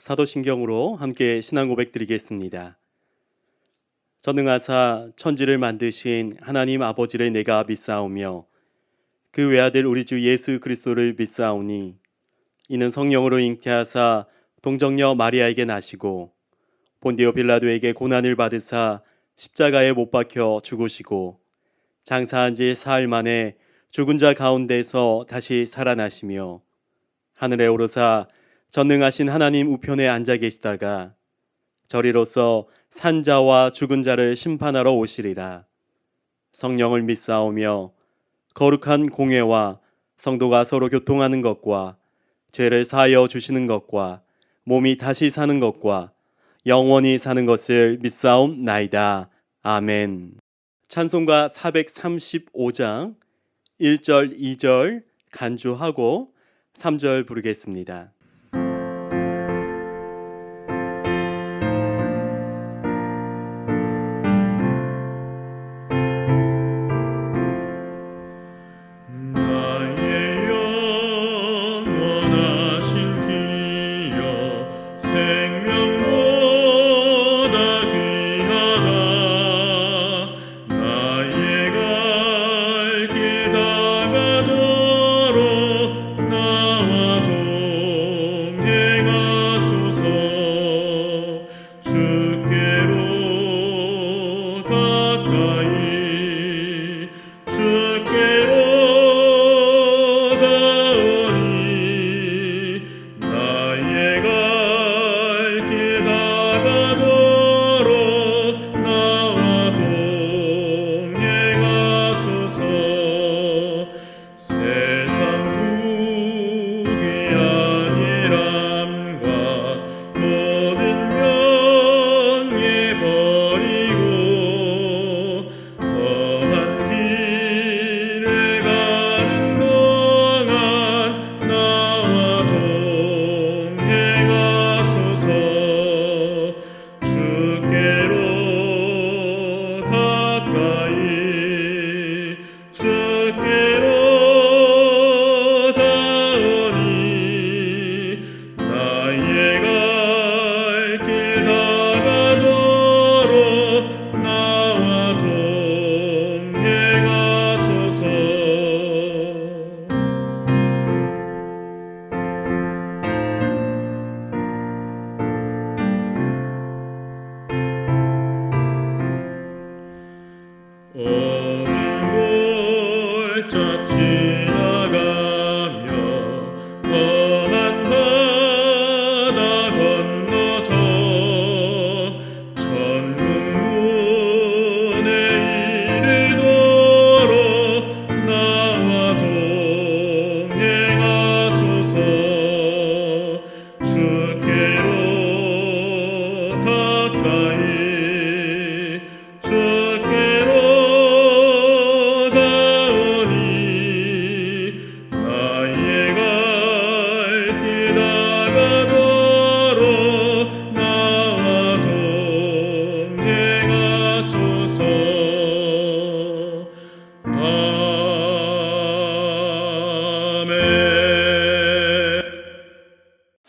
사도신경으로 함께 신앙 고백 드리겠습니다. 전능하사 천지를 만드신 하나님 아버지를 내가 믿사오며 그 외아들 우리 주 예수 그리스도를 믿사오니 이는 성령으로 잉태하사 동정녀 마리아에게 나시고 본디오 빌라도에게 고난을 받으사 십자가에 못 박혀 죽으시고 장사한 지 사흘 만에 죽은 자 가운데서 다시 살아나시며 하늘에 오르사 전능하신 하나님 우편에 앉아 계시다가 저리로서 산자와 죽은 자를 심판하러 오시리라. 성령을 믿사오며 거룩한 공회와 성도가 서로 교통하는 것과 죄를 사하여 주시는 것과 몸이 다시 사는 것과 영원히 사는 것을 믿사옵나이다. 아멘. 찬송가 435장 1절 2절 간주하고 3절 부르겠습니다.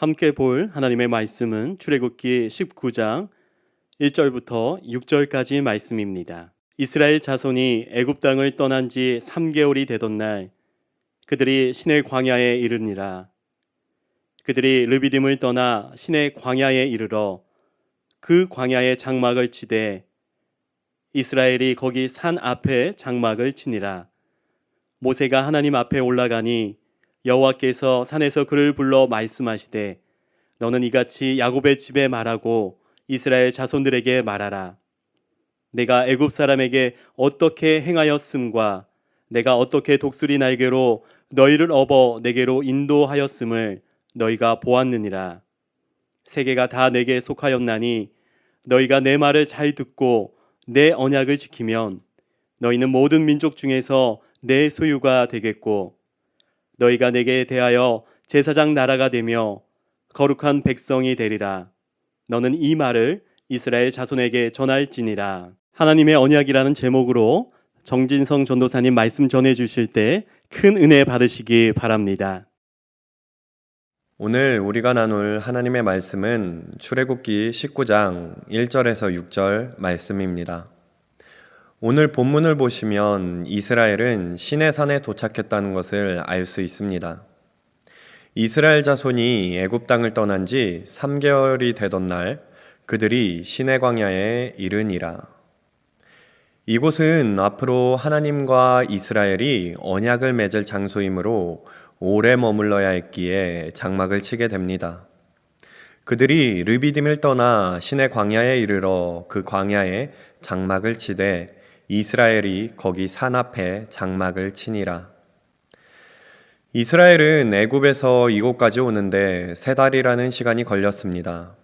함께 볼 하나님의 말씀은 출애굽기 19장 1절부터 6절까지 말씀입니다. 이스라엘 자손이 애굽 땅을 떠난 지 3개월이 되던 날 그들이 신의 광야에 이르니라. 그들이 르비딤을 떠나 신의 광야에 이르러 그 광야에 장막을 치되 이스라엘이 거기 산 앞에 장막을 치니라. 모세가 하나님 앞에 올라가니 여호와께서 산에서 그를 불러 말씀하시되 너는 이같이 야곱의 집에 말하고 이스라엘 자손들에게 말하라. 내가 애굽 사람에게 어떻게 행하였음과 내가 어떻게 독수리 날개로 너희를 업어 내게로 인도하였음을 너희가 보았느니라. 세계가 다 내게 속하였나니 너희가 내 말을 잘 듣고 내 언약을 지키면 너희는 모든 민족 중에서 내 소유가 되겠고 너희가 내게 대하여 제사장 나라가 되며 거룩한 백성이 되리라. 너는 이 말을 이스라엘 자손에게 전할지니라. 하나님의 언약이라는 제목으로 정진성 전도사님 말씀 전해 주실 때 큰 은혜 받으시기 바랍니다. 오늘 우리가 나눌 하나님의 말씀은 출애굽기 19장 1절에서 6절 말씀입니다. 오늘 본문을 보시면 이스라엘은 시내산에 도착했다는 것을 알 수 있습니다. 이스라엘 자손이 애굽 땅을 떠난 지 3개월이 되던 날 그들이 시내 광야에 이르니라. 이곳은 앞으로 하나님과 이스라엘이 언약을 맺을 장소이므로 오래 머물러야 했기에 장막을 치게 됩니다. 그들이 르비딤을 떠나 시내 광야에 이르러 그 광야에 장막을 치되 이스라엘이 거기 산 앞에 장막을 치니라. 이스라엘은 애굽에서 이곳까지 오는데 3달이라는 시간이 걸렸습니다.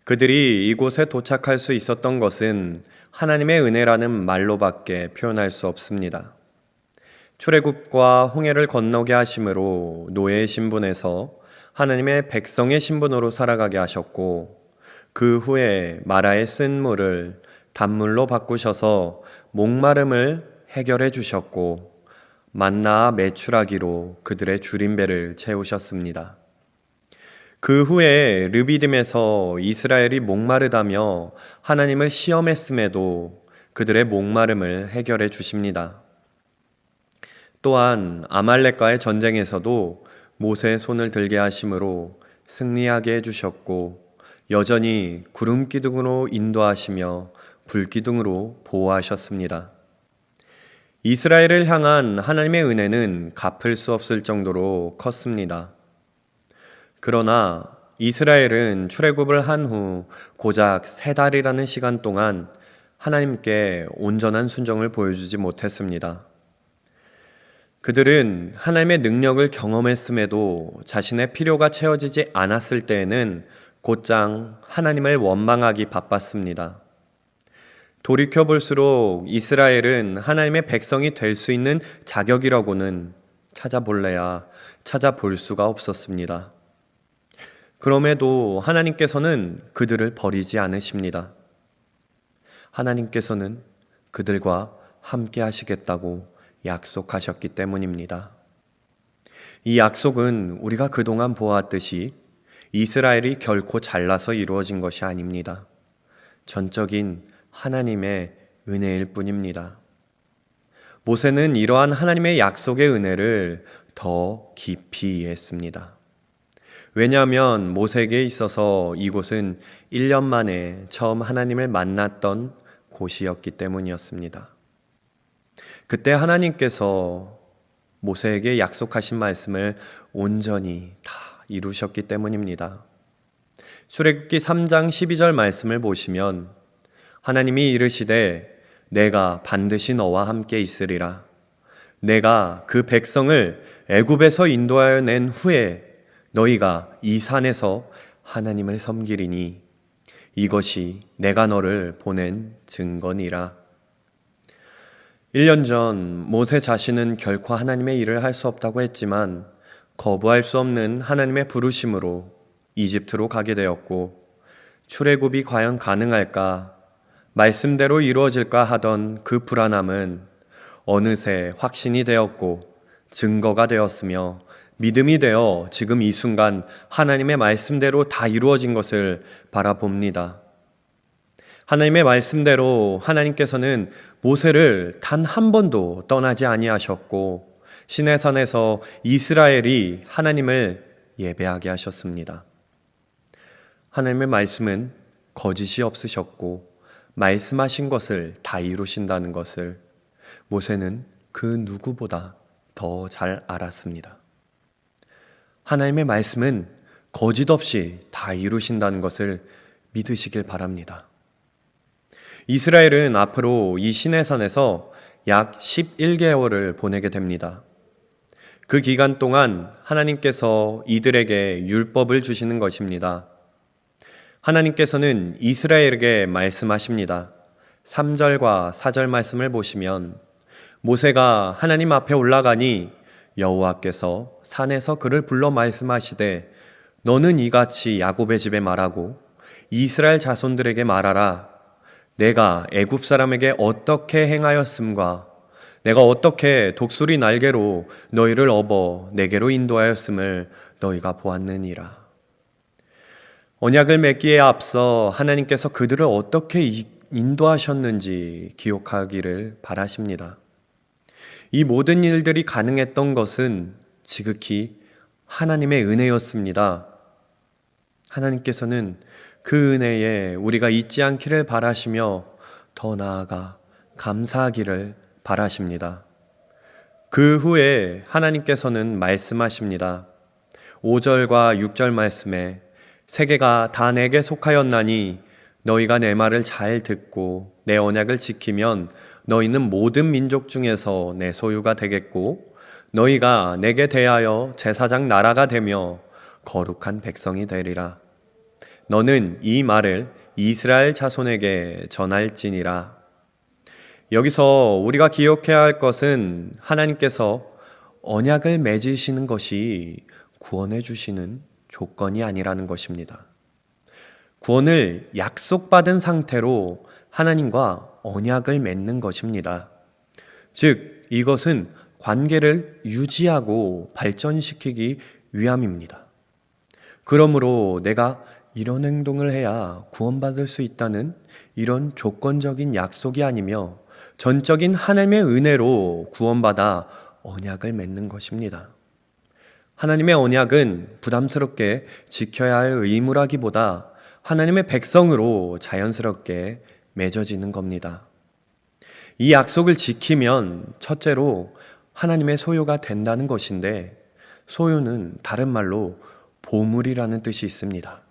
그들이 이곳에 도착할 수 있었던 것은 하나님의 은혜라는 말로밖에 표현할 수 없습니다. 출애굽과 홍해를 건너게 하심으로 노예의 신분에서 하나님의 백성의 신분으로 살아가게 하셨고, 그 후에 마라의 쓴 물을 단물로 바꾸셔서 목마름을 해결해 주셨고, 만나와 메추라기로 그들의 줄임배를 채우셨습니다. 그 후에 르비딤에서 이스라엘이 목마르다며 하나님을 시험했음에도 그들의 목마름을 해결해 주십니다. 또한 아말렉과의 전쟁에서도 모세의 손을 들게 하심으로 승리하게 해주셨고, 여전히 구름 기둥으로 인도하시며 불 기둥으로 보호하셨습니다. 이스라엘을 향한 하나님의 은혜는 갚을 수 없을 정도로 컸습니다. 그러나 이스라엘은 출애굽을 한 후 고작 3달이라는 시간 동안 하나님께 온전한 순종을 보여주지 못했습니다. 그들은 하나님의 능력을 경험했음에도 자신의 필요가 채워지지 않았을 때에는 곧장 하나님을 원망하기 바빴습니다. 돌이켜볼수록 이스라엘은 하나님의 백성이 될 수 있는 자격이라고는 찾아볼래야 찾아볼 수가 없었습니다. 그럼에도 하나님께서는 그들을 버리지 않으십니다. 하나님께서는 그들과 함께 하시겠다고 약속하셨기 때문입니다. 이 약속은 우리가 그동안 보았듯이 이스라엘이 결코 잘나서 이루어진 것이 아닙니다. 전적인 하나님의 은혜일 뿐입니다. 모세는 이러한 하나님의 약속의 은혜를 더 깊이 이해했습니다. 왜냐하면 모세에게 있어서 이곳은 1년 만에 처음 하나님을 만났던 곳이었기 때문이었습니다. 그때 하나님께서 모세에게 약속하신 말씀을 온전히 다 이루셨기 때문입니다. 출애굽기 3장 12절 말씀을 보시면 하나님이 이르시되 내가 반드시 너와 함께 있으리라. 내가 그 백성을 애굽에서 인도하여 낸 후에 너희가 이 산에서 하나님을 섬기리니 이것이 내가 너를 보낸 증거니라. 1년 전 모세 자신은 결코 하나님의 일을 할 수 없다고 했지만 거부할 수 없는 하나님의 부르심으로 이집트로 가게 되었고, 출애굽이 과연 가능할까, 말씀대로 이루어질까 하던 그 불안함은 어느새 확신이 되었고 증거가 되었으며 믿음이 되어 지금 이 순간 하나님의 말씀대로 다 이루어진 것을 바라봅니다. 하나님의 말씀대로 하나님께서는 모세를 단 한 번도 떠나지 아니하셨고 시내산에서 이스라엘이 하나님을 예배하게 하셨습니다. 하나님의 말씀은 거짓이 없으셨고 말씀하신 것을 다 이루신다는 것을 모세는 그 누구보다 더 잘 알았습니다. 하나님의 말씀은 거짓 없이 다 이루신다는 것을 믿으시길 바랍니다. 이스라엘은 앞으로 이 시내산에서 약 11개월을 보내게 됩니다. 그 기간 동안 하나님께서 이들에게 율법을 주시는 것입니다. 하나님께서는 이스라엘에게 말씀하십니다. 3절과 4절 말씀을 보시면 모세가 하나님 앞에 올라가니 여호와께서 산에서 그를 불러 말씀하시되 너는 이같이 야곱의 집에 말하고 이스라엘 자손들에게 말하라. 내가 애굽 사람에게 어떻게 행하였음과 내가 어떻게 독수리 날개로 너희를 업어 내게로 인도하였음을 너희가 보았느니라. 언약을 맺기에 앞서 하나님께서 그들을 어떻게 인도하셨는지 기억하기를 바라십니다. 이 모든 일들이 가능했던 것은 지극히 하나님의 은혜였습니다. 하나님께서는 그 은혜에 우리가 잊지 않기를 바라시며 더 나아가 감사하기를 바라십니다. 그 후에 하나님께서는 말씀하십니다. 5절과 6절 말씀에 세계가 다 내게 속하였나니 너희가 내 말을 잘 듣고 내 언약을 지키면 너희는 모든 민족 중에서 내 소유가 되겠고 너희가 내게 대하여 제사장 나라가 되며 거룩한 백성이 되리라. 너는 이 말을 이스라엘 자손에게 전할지니라. 여기서 우리가 기억해야 할 것은 하나님께서 언약을 맺으시는 것이 구원해 주시는 조건이 아니라는 것입니다. 구원을 약속받은 상태로 하나님과 언약을 맺는 것입니다. 즉, 이것은 관계를 유지하고 발전시키기 위함입니다. 그러므로 내가 이런 행동을 해야 구원받을 수 있다는 이런 조건적인 약속이 아니며 전적인 하나님의 은혜로 구원받아 언약을 맺는 것입니다. 하나님의 언약은 부담스럽게 지켜야 할 의무라기보다 하나님의 백성으로 자연스럽게 맺어지는 겁니다. 이 약속을 지키면 첫째로 하나님의 소유가 된다는 것인데, 소유는 다른 말로 보물이라는 뜻이 있습니다.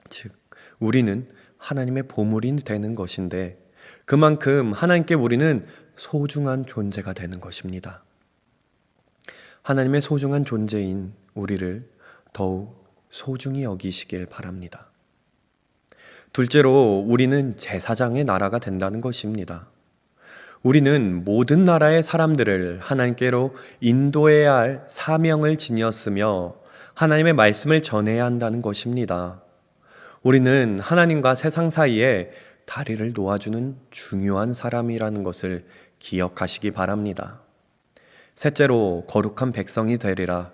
즉, 우리는 하나님의 보물이 되는 것인데 그만큼 하나님께 우리는 소중한 존재가 되는 것입니다. 하나님의 소중한 존재인 우리를 더욱 소중히 여기시길 바랍니다. 둘째로 우리는 제사장의 나라가 된다는 것입니다. 우리는 모든 나라의 사람들을 하나님께로 인도해야 할 사명을 지녔으며 하나님의 말씀을 전해야 한다는 것입니다. 우리는 하나님과 세상 사이에 다리를 놓아주는 중요한 사람이라는 것을 기억하시기 바랍니다. 셋째로 거룩한 백성이 되리라.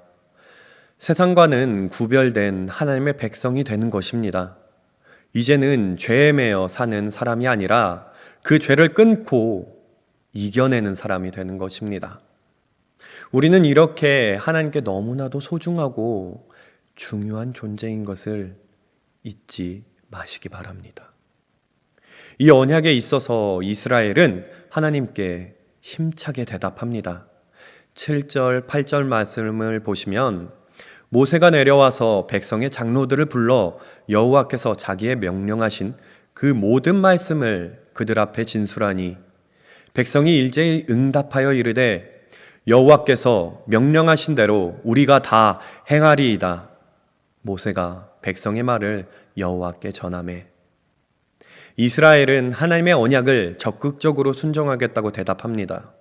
세상과는 구별된 하나님의 백성이 되는 것입니다. 이제는 죄에 매여 사는 사람이 아니라 그 죄를 끊고 이겨내는 사람이 되는 것입니다. 우리는 이렇게 하나님께 너무나도 소중하고 중요한 존재인 것을 잊지 마시기 바랍니다. 이 언약에 있어서 이스라엘은 하나님께 힘차게 대답합니다. 7절, 8절 말씀을 보시면 모세가 내려와서 백성의 장로들을 불러 여호와께서 자기의 명령하신 그 모든 말씀을 그들 앞에 진술하니 백성이 일제히 응답하여 이르되 여호와께서 명령하신 대로 우리가 다 행하리이다. 모세가 백성의 말을 여호와께 전하매 이스라엘은 하나님의 언약을 적극적으로 순종하겠다고 대답합니다.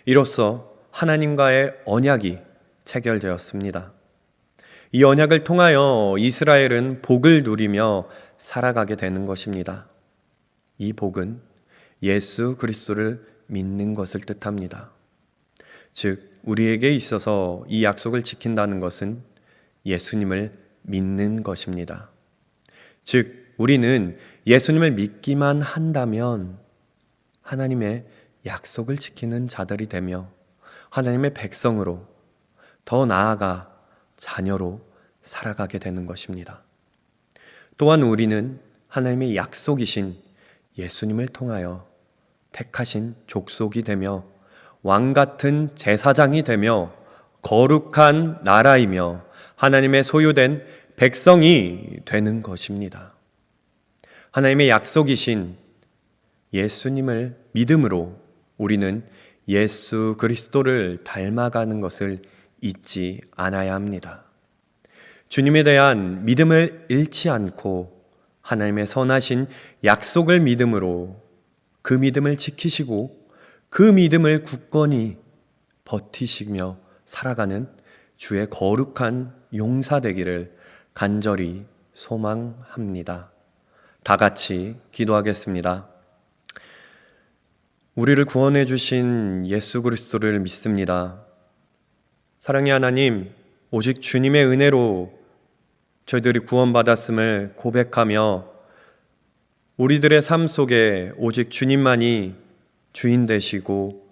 이로써 하나님과의 언약이 체결되었습니다. 이 언약을 통하여 이스라엘은 복을 누리며 살아가게 되는 것입니다. 이 복은 예수 그리스도를 믿는 것을 뜻합니다. 즉, 우리에게 있어서 이 약속을 지킨다는 것은 예수님을 믿는 것입니다. 즉, 우리는 예수님을 믿기만 한다면 하나님의 약속을 지키는 자들이 되며 하나님의 백성으로, 더 나아가 자녀로 살아가게 되는 것입니다. 또한 우리는 하나님의 약속이신 예수님을 통하여 택하신 족속이 되며 왕 같은 제사장이 되며 거룩한 나라이며 하나님의 소유된 백성이 되는 것입니다. 하나님의 약속이신 예수님을 믿음으로 우리는 예수 그리스도를 닮아가는 것을 잊지 않아야 합니다. 주님에 대한 믿음을 잃지 않고 하나님의 선하신 약속을 믿음으로 그 믿음을 지키시고 그 믿음을 굳건히 버티시며 살아가는 주의 거룩한 용사 되기를 간절히 소망합니다. 다 같이 기도하겠습니다. 우리를 구원해 주신 예수 그리스도를 믿습니다. 사랑의 하나님, 오직 주님의 은혜로 저희들이 구원받았음을 고백하며 우리들의 삶 속에 오직 주님만이 주인 되시고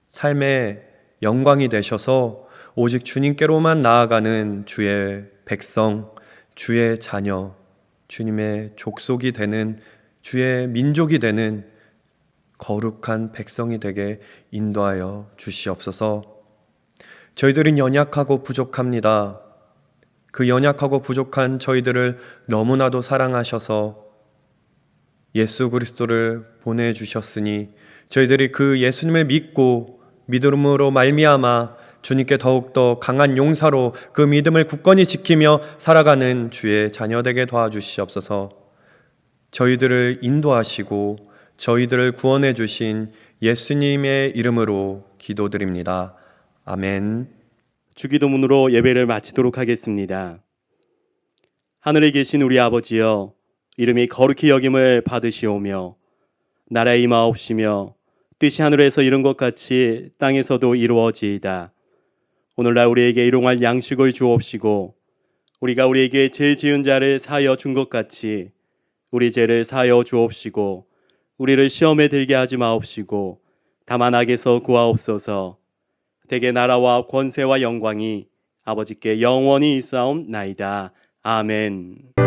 삶의 영광이 되셔서 오직 주님께로만 나아가는 주의 백성, 주의 자녀, 주님의 족속이 되는 주의 민족이 되는 거룩한 백성이 되게 인도하여 주시옵소서. 저희들은 연약하고 부족합니다. 그 연약하고 부족한 저희들을 너무나도 사랑하셔서 예수 그리스도를 보내주셨으니 저희들이 그 예수님을 믿고 믿음으로 말미암아 주님께 더욱더 강한 용사로 그 믿음을 굳건히 지키며 살아가는 주의 자녀되게 도와주시옵소서. 저희들을 인도하시고 저희들을 구원해 주신 예수님의 이름으로 기도드립니다. 아멘. 주기도문으로 예배를 마치도록 하겠습니다. 하늘에 계신 우리 아버지여, 이름이 거룩히 여김을 받으시오며 나라의 임하옵시며 뜻이 하늘에서 이룬 것 같이 땅에서도 이루어지이다. 오늘날 우리에게 일용할 양식을 주옵시고 우리가 우리에게 죄 지은 자를 사하여 준 것 같이 우리 죄를 사하여 주옵시고 우리를 시험에 들게 하지 마옵시고 다만 악에서 구하옵소서. 대개 나라와 권세와 영광이 아버지께 영원히 있사옵나이다. 아멘.